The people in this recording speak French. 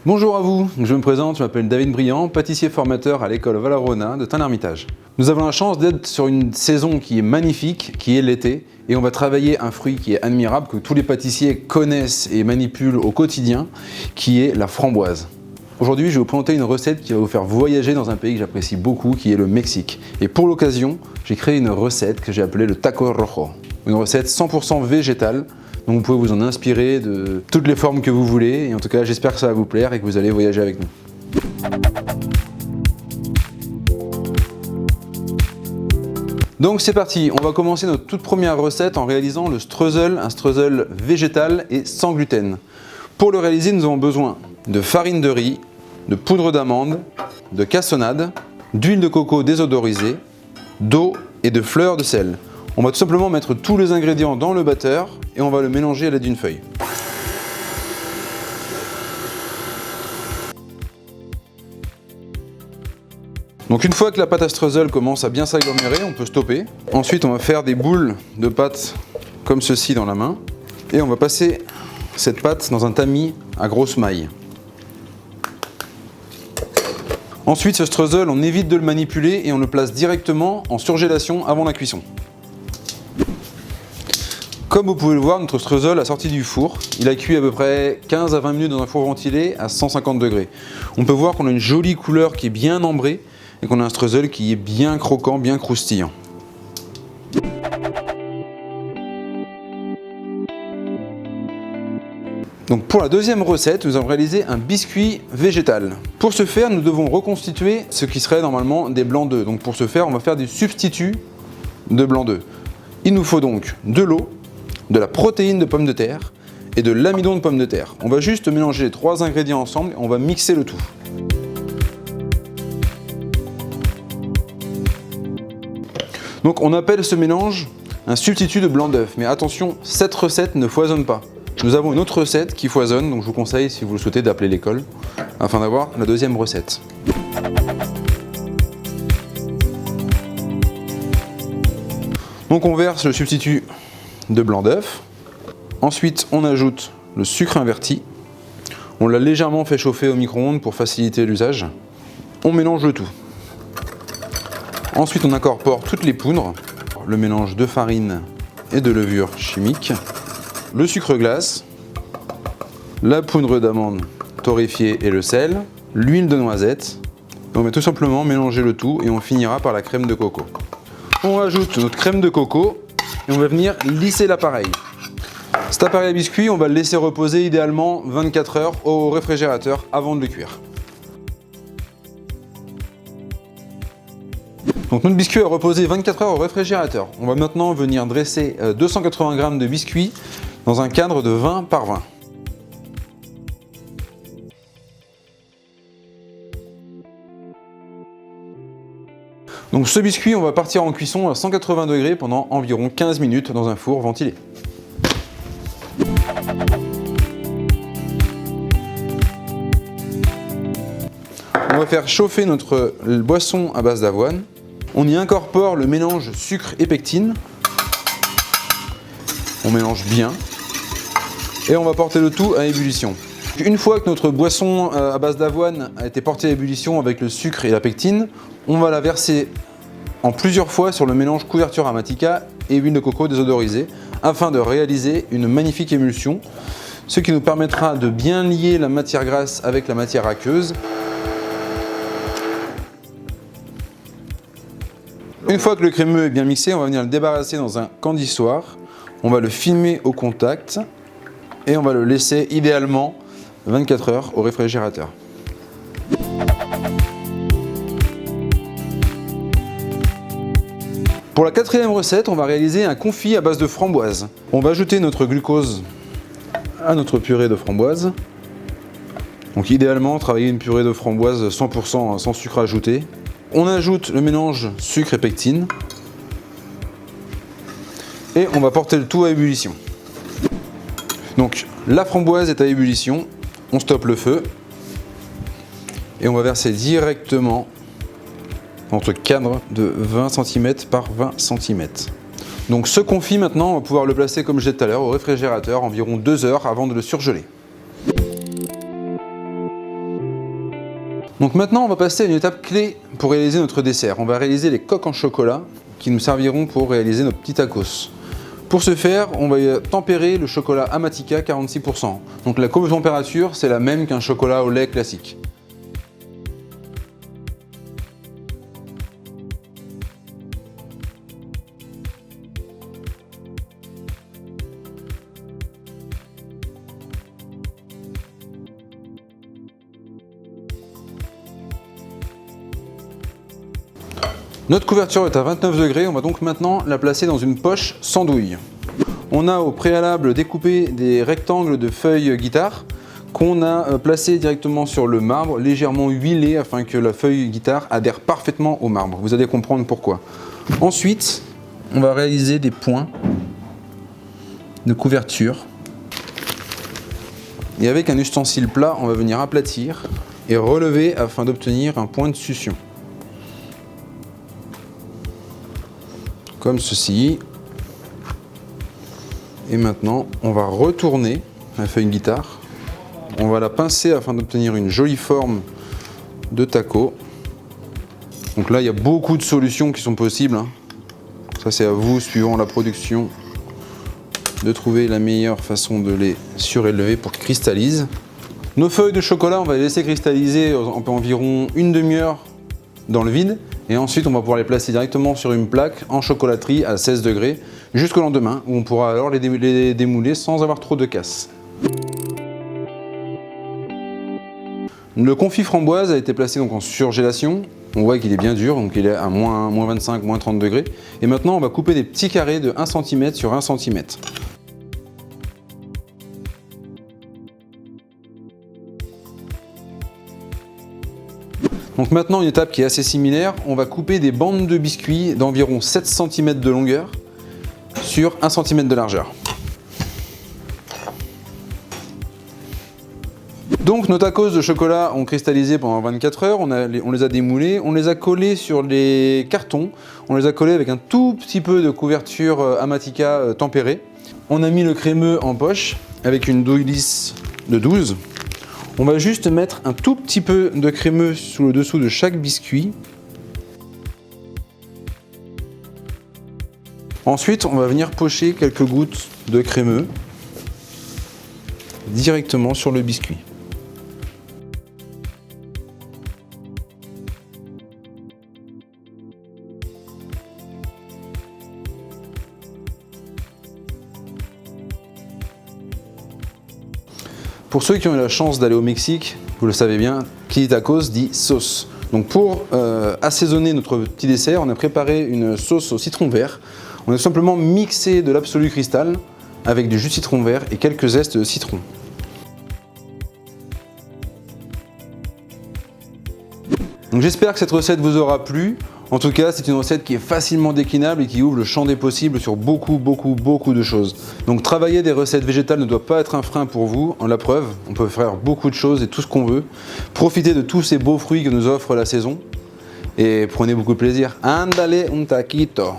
Bonjour à vous, je me présente, je m'appelle David Briand, pâtissier formateur à l'école Valrhona de Tain-l'Hermitage. Nous avons la chance d'être sur une saison qui est magnifique, qui est l'été, et on va travailler un fruit qui est admirable, que tous les pâtissiers connaissent et manipulent au quotidien, qui est la framboise. Aujourd'hui, je vais vous présenter une recette qui va vous faire voyager dans un pays que j'apprécie beaucoup, qui est le Mexique. Et pour l'occasion, j'ai créé une recette que j'ai appelée le taco rojo. Une recette 100% végétale. Donc vous pouvez vous en inspirer de toutes les formes que vous voulez. Et en tout cas, j'espère que ça va vous plaire et que vous allez voyager avec nous. Donc c'est parti, on va commencer notre toute première recette en réalisant le streusel, un streusel végétal et sans gluten. Pour le réaliser, nous avons besoin de farine de riz, de poudre d'amande, de cassonade, d'huile de coco désodorisée, d'eau et de fleurs de sel. On va tout simplement mettre tous les ingrédients dans le batteur et on va le mélanger à l'aide d'une feuille. Donc une fois que la pâte à streusel commence à bien s'agglomérer, on peut stopper. Ensuite, on va faire des boules de pâte comme ceci dans la main et on va passer cette pâte dans un tamis à grosse maille. Ensuite, ce streusel, on évite de le manipuler et on le place directement en surgélation avant la cuisson. Comme vous pouvez le voir, notre streusel a sorti du four. Il a cuit à peu près 15 à 20 minutes dans un four ventilé à 150 degrés. On peut voir qu'on a une jolie couleur qui est bien ambrée et qu'on a un streusel qui est bien croquant, bien croustillant. Donc pour la deuxième recette, nous allons réaliser un biscuit végétal. Pour ce faire, nous devons reconstituer ce qui serait normalement des blancs d'œufs. Donc pour ce faire, on va faire des substituts de blancs d'œufs. Il nous faut donc de l'eau, de la protéine de pommes de terre et de l'amidon de pommes de terre. On va juste mélanger les trois ingrédients ensemble et on va mixer le tout. Donc on appelle ce mélange un substitut de blanc d'œuf. Mais attention, cette recette ne foisonne pas. Nous avons une autre recette qui foisonne, donc je vous conseille, si vous le souhaitez, d'appeler l'école afin d'avoir la deuxième recette. Donc on verse le substitut de blanc d'œuf. Ensuite, on ajoute le sucre inverti. On l'a légèrement fait chauffer au micro-ondes pour faciliter l'usage. On mélange le tout. Ensuite, on incorpore toutes les poudres, le mélange de farine et de levure chimique, le sucre glace, la poudre d'amande torréfiée et le sel, l'huile de noisette. On va tout simplement mélanger le tout et on finira par la crème de coco. On ajoute notre crème de coco et on va venir lisser l'appareil. Cet appareil à biscuit, on va le laisser reposer idéalement 24 heures au réfrigérateur avant de le cuire. Donc notre biscuit a reposé 24 heures au réfrigérateur. On va maintenant venir dresser 280 g de biscuits dans un cadre de 20 par 20. Donc ce biscuit, on va partir en cuisson à 180 degrés pendant environ 15 minutes dans un four ventilé. On va faire chauffer notre boisson à base d'avoine. On y incorpore le mélange sucre et pectine. On mélange bien. Et on va porter le tout à ébullition. Une fois que notre boisson à base d'avoine a été portée à ébullition avec le sucre et la pectine, on va la verser en plusieurs fois sur le mélange couverture aromatica et huile de coco désodorisée afin de réaliser une magnifique émulsion, ce qui nous permettra de bien lier la matière grasse avec la matière aqueuse. Une fois que le crémeux est bien mixé, on va venir le débarrasser dans un candissoir. On va le filmer au contact et on va le laisser idéalement 24 heures au réfrigérateur. Pour la quatrième recette, on va réaliser un confit à base de framboise. On va ajouter notre glucose à notre purée de framboise. Donc idéalement, travailler une purée de framboise 100% sans sucre ajouté. On ajoute le mélange sucre et pectine. Et on va porter le tout à ébullition. Donc la framboise est à ébullition, on stoppe le feu et on va verser directement dans notre cadre de 20 cm par 20 cm. Donc ce confit maintenant, on va pouvoir le placer comme je disais tout à l'heure au réfrigérateur environ 2 heures avant de le surgeler. Donc maintenant, on va passer à une étape clé pour réaliser notre dessert. On va réaliser les coques en chocolat qui nous serviront pour réaliser nos petits tacos. Pour ce faire, on va tempérer le chocolat Amatica 46%. Donc la courbe de température, c'est la même qu'un chocolat au lait classique. Notre couverture est à 29 degrés, on va donc maintenant la placer dans une poche sans douille. On a au préalable découpé des rectangles de feuilles guitare qu'on a placés directement sur le marbre, légèrement huilés afin que la feuille guitare adhère parfaitement au marbre. Vous allez comprendre pourquoi. Ensuite, on va réaliser des points de couverture. Et avec un ustensile plat, on va venir aplatir et relever afin d'obtenir un point de succion. Comme ceci. Et maintenant, on va retourner la feuille guitare. On va la pincer afin d'obtenir une jolie forme de taco. Donc là, il y a beaucoup de solutions qui sont possibles. Ça, c'est à vous, suivant la production, de trouver la meilleure façon de les surélever pour qu'ils cristallisent. Nos feuilles de chocolat, on va les laisser cristalliser environ une demi-heure dans le vide. Et ensuite, on va pouvoir les placer directement sur une plaque en chocolaterie à 16 degrés jusqu'au lendemain, où on pourra alors les démouler sans avoir trop de casse. Le confit framboise a été placé donc en surgélation. On voit qu'il est bien dur, donc il est à moins 25, moins 30 degrés. Et maintenant, on va couper des petits carrés de 1 cm sur 1 cm. Donc maintenant, une étape qui est assez similaire, on va couper des bandes de biscuits d'environ 7 cm de longueur sur 1 cm de largeur. Donc nos tacos de chocolat ont cristallisé pendant 24 heures, on les a démoulés, on les a collés sur les cartons, on les a collés avec un tout petit peu de couverture Amatica tempérée. On a mis le crémeux en poche avec une douille lisse de 12. On va juste mettre un tout petit peu de crémeux sous le dessous de chaque biscuit. Ensuite, on va venir pocher quelques gouttes de crémeux directement sur le biscuit. Pour ceux qui ont eu la chance d'aller au Mexique, vous le savez bien, qui dit tacos dit sauce. Donc pour assaisonner notre petit dessert, on a préparé une sauce au citron vert. On a tout simplement mixé de l'Absolu Cristal avec du jus de citron vert et quelques zestes de citron. Donc j'espère que cette recette vous aura plu. En tout cas, c'est une recette qui est facilement déclinable et qui ouvre le champ des possibles sur beaucoup de choses. Donc travailler des recettes végétales ne doit pas être un frein pour vous. En la preuve, on peut faire beaucoup de choses et tout ce qu'on veut. Profitez de tous ces beaux fruits que nous offre la saison et prenez beaucoup de plaisir. Andale un taquito!